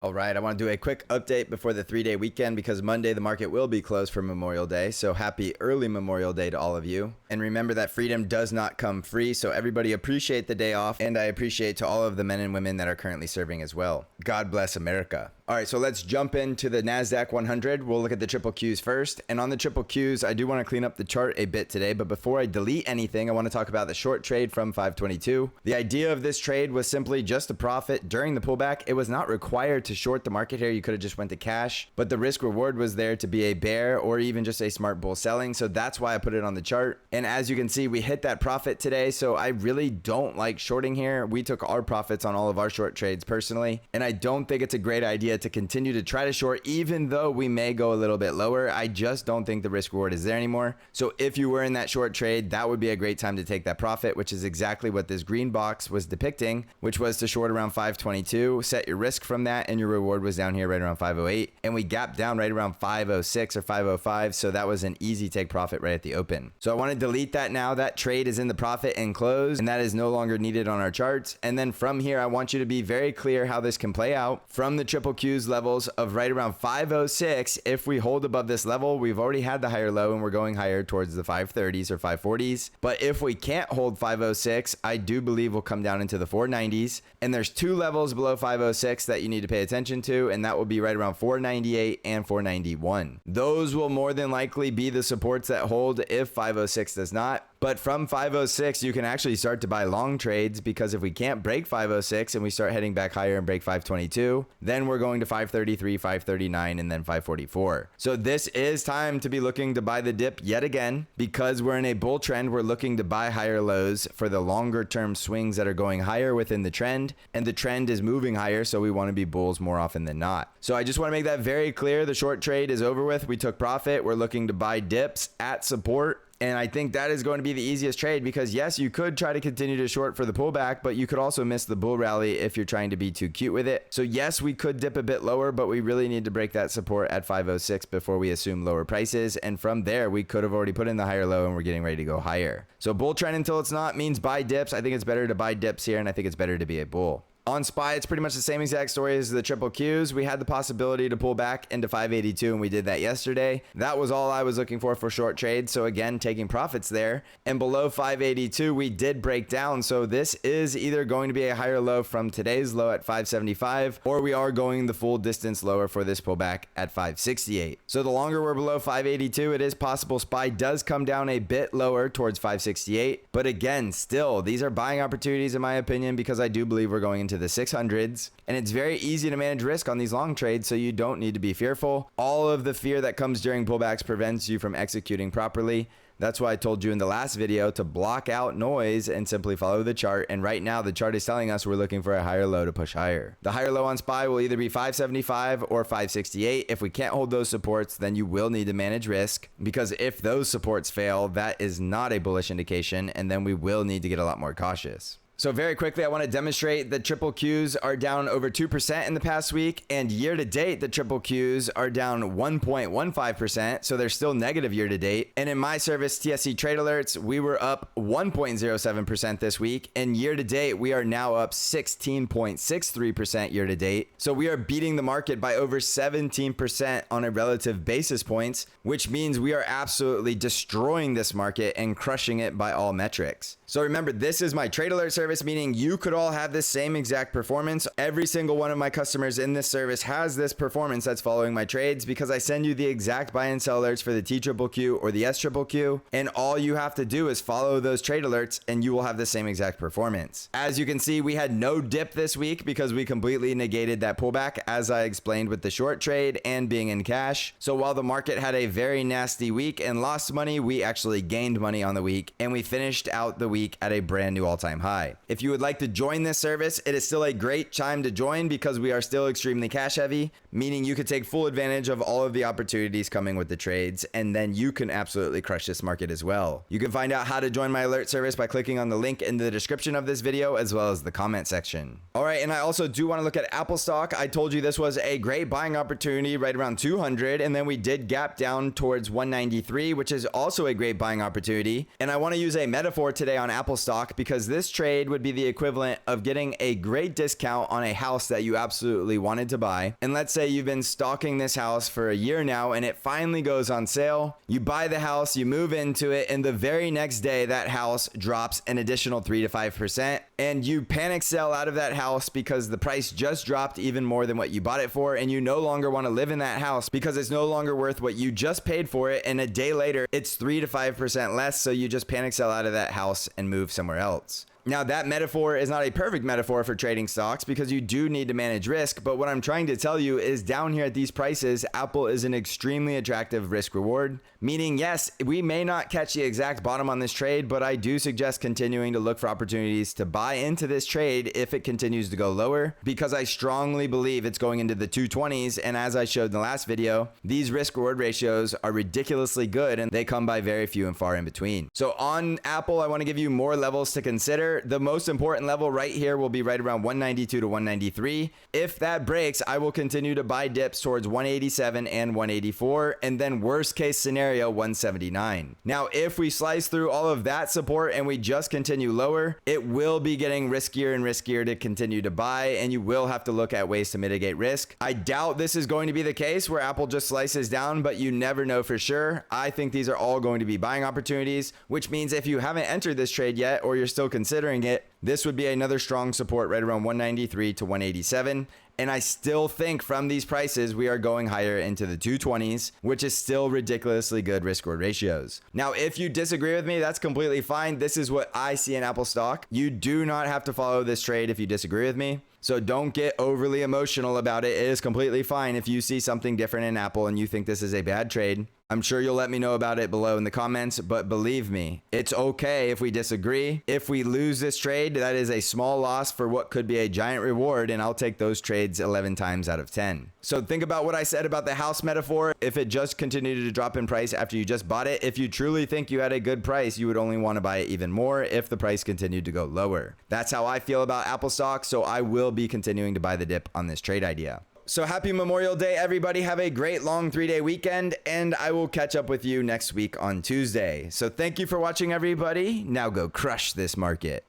All right, I want to do a quick update before the 3-day weekend because Monday the market will be closed for Memorial Day. So happy early Memorial Day to all of you. And remember that freedom does not come free. So everybody appreciate the day off. And I appreciate to all of the men and women that are currently serving as well. God bless America. All right, so let's jump into the NASDAQ 100. We'll look at the triple Qs first. And on the triple Qs, I do want to clean up the chart a bit today. But before I delete anything, I want to talk about the short trade from 522. The idea of this trade was simply just a profit during the pullback. It was not required to short the market here. You could have just went to cash, but the risk reward was there to be a bear or even just a smart bull selling. So that's why I put it on the chart. And as you can see, we hit that profit today. So I really don't like shorting here. We took our profits on all of our short trades personally. And I don't think it's a great idea to continue to try to short, even though we may go a little bit lower. I just don't think the risk reward is there anymore. So if you were in that short trade, that would be a great time to take that profit, which is exactly what this green box was depicting, which was to short around 522, set your risk from that, and your reward was down here right around 508, and we gapped down right around 506 or 505, so that was an easy take profit right at the open. So I want to delete that now. That trade is in the profit and close, and that is no longer needed on our charts. And then from here, I want you to be very clear how this can play out. From the triple Qs levels of right around 506, if we hold above this level, we've already had the higher low and we're going higher towards the 530s or 540s. But if we can't hold 506, I do believe we'll come down into the 490s, and there's two levels below 506 that you need to pay attention to, and that will be right around 498 and 491. Those will more than likely be the supports that hold if 506 does not. But from 506, you can actually start to buy long trades, because if we can't break 506 and we start heading back higher and break 522, then we're going to 533, 539, and then 544. So this is time to be looking to buy the dip yet again, because we're in a bull trend. We're looking to buy higher lows for the longer term swings that are going higher within the trend, and the trend is moving higher, so we want to be bulls more often than not. So I just want to make that very clear. The short trade is over with. We took profit. We're looking to buy dips at support. And I think that is going to be the easiest trade, because yes, you could try to continue to short for the pullback, but you could also miss the bull rally if you're trying to be too cute with it. So yes, we could dip a bit lower, but we really need to break that support at 506 before we assume lower prices. And from there, we could have already put in the higher low and we're getting ready to go higher. So bull trend until it's not means buy dips. I think it's better to buy dips here, and I think it's better to be a bull. On SPY, it's pretty much the same exact story as the triple Qs. We had the possibility to pull back into 582, and we did that yesterday. That was all I was looking for short trades. So again, taking profits there. And below 582, we did break down. So this is either going to be a higher low from today's low at 575, or we are going the full distance lower for this pullback at 568. So the longer we're below 582, it is possible SPY does come down a bit lower towards 568. But again, still, these are buying opportunities in my opinion, because I do believe we're going into the 600s, and it's very easy to manage risk on these long trades, so you don't need to be fearful. All of the fear that comes during pullbacks prevents you from executing properly. That's why I told you in the last video to block out noise and simply follow the chart. And right now the chart is telling us we're looking for a higher low to push higher. The higher low on SPY will either be 575 or 568. If we can't hold those supports, then you will need to manage risk, because if those supports fail, that is not a bullish indication, and then we will need to get a lot more cautious. So very quickly, I want to demonstrate the triple Qs are down over 2% in the past week, and year to date, the triple Qs are down 1.15%. So they're still negative year to date. And in my service, TSC Trade Alerts, we were up 1.07% this week, and year to date, we are now up 16.63% year to date. So we are beating the market by over 17% on a relative basis points, which means we are absolutely destroying this market and crushing it by all metrics. So remember, this is my Trade Alert service, meaning you could all have this same exact performance. Every single one of my customers in this service has this performance that's following my trades, because I send you the exact buy and sell alerts for the TQQQ or the SQQQ, and all you have to do is follow those trade alerts and you will have the same exact performance. As you can see, we had no dip this week because we completely negated that pullback, as I explained with the short trade and being in cash. So while the market had a very nasty week and lost money, we actually gained money on the week, and we finished out the week at a brand new all-time high. If you would like to join this service, it is still a great time to join, because we are still extremely cash heavy, meaning you could take full advantage of all of the opportunities coming with the trades, and then you can absolutely crush this market as well. You can find out how to join my alert service by clicking on the link in the description of this video, as well as the comment section. All right, and I also do want to look at Apple stock. I told you this was a great buying opportunity right around 200, and then we did gap down towards 193, which is also a great buying opportunity. And I want to use a metaphor today on Apple stock, because this trade would would be the equivalent of getting a great discount on a house that you absolutely wanted to buy. And let's say you've been stalking this house for a year now and it finally goes on sale. You buy the house, you move into it, and the very next day that house drops an additional 3 to 5%, and you panic sell out of that house because the price just dropped even more than what you bought it for, and you no longer want to live in that house because it's no longer worth what you just paid for it, and a day later it's 3 to 5% less, so you just panic sell out of that house and move somewhere else. Now, that metaphor is not a perfect metaphor for trading stocks because you do need to manage risk, but what I'm trying to tell you is down here at these prices, Apple is an extremely attractive risk reward, meaning yes, we may not catch the exact bottom on this trade, but I do suggest continuing to look for opportunities to buy into this trade if it continues to go lower, because I strongly believe it's going into the 220s, and as I showed in the last video, these risk reward ratios are ridiculously good and they come by very few and far in between. So on Apple, I want to give you more levels to consider. The most important level right here will be right around 192 to 193. If that breaks, I will continue to buy dips towards 187 and 184, and then worst case scenario 179. Now, if we slice through all of that support and we just continue lower, it will be getting riskier and riskier to continue to buy, and you will have to look at ways to mitigate risk. I doubt this is going to be the case where Apple just slices down, but you never know for sure. I think these are all going to be buying opportunities, which means if you haven't entered this trade yet or you're still considering it, this would be another strong support right around 193 to 187. And I still think from these prices, we are going higher into the 220s, which is still ridiculously good risk reward ratios. Now, if you disagree with me, that's completely fine. This is what I see in Apple stock. You do not have to follow this trade if you disagree with me. So don't get overly emotional about it. It is completely fine if you see something different in Apple and you think this is a bad trade. I'm sure you'll let me know about it below in the comments, but believe me, it's okay if we disagree. If we lose this trade, that is a small loss for what could be a giant reward, and I'll take those trades 11 times out of 10. So think about what I said about the house metaphor. If it just continued to drop in price after you just bought it, if you truly think you had a good price, you would only want to buy it even more if the price continued to go lower. That's how I feel about Apple stock, so I will be continuing to buy the dip on this trade idea. So happy Memorial Day, everybody. Have a great long 3-day weekend, and I will catch up with you next week on Tuesday. So thank you for watching, everybody. Now go crush this market.